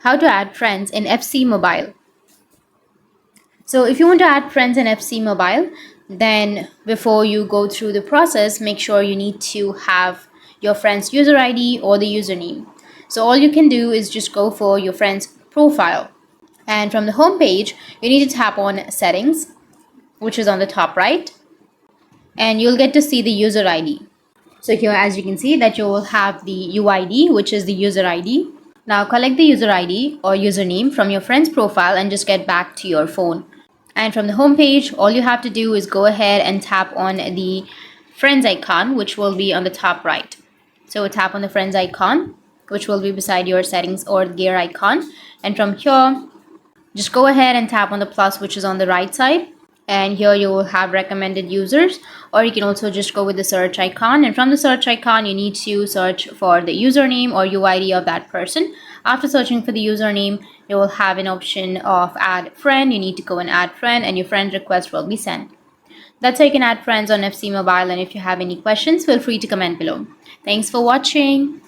How to add friends in FC Mobile. So if you want to add friends in FC Mobile, then before you go through the process, make sure you need to have your friend's user ID or the username. So all you can do is just go for your friend's profile. And from the home page, you need to tap on settings, which is on the top right, and you'll get to see the user ID. So here, as you can see, that you will have the UID, which is the user ID. Now collect the user ID or username from your friend's profile and just get back to your phone. And from the home page, all you have to do is go ahead and tap on the friends icon, which will be on the top right. So tap on the friends icon, which will be beside your settings or gear icon. And from here, just go ahead and tap on the plus, which is on the right side. And here you will have recommended users, or you can also just go with the search icon. And from the search icon, you need to search for the username or UID of that person. After searching for the username, you will have an option of add friend. You need to go and add friend, and your friend request will be sent. That's how you can add friends on FC Mobile. And if you have any questions, feel free to comment below. Thanks for watching.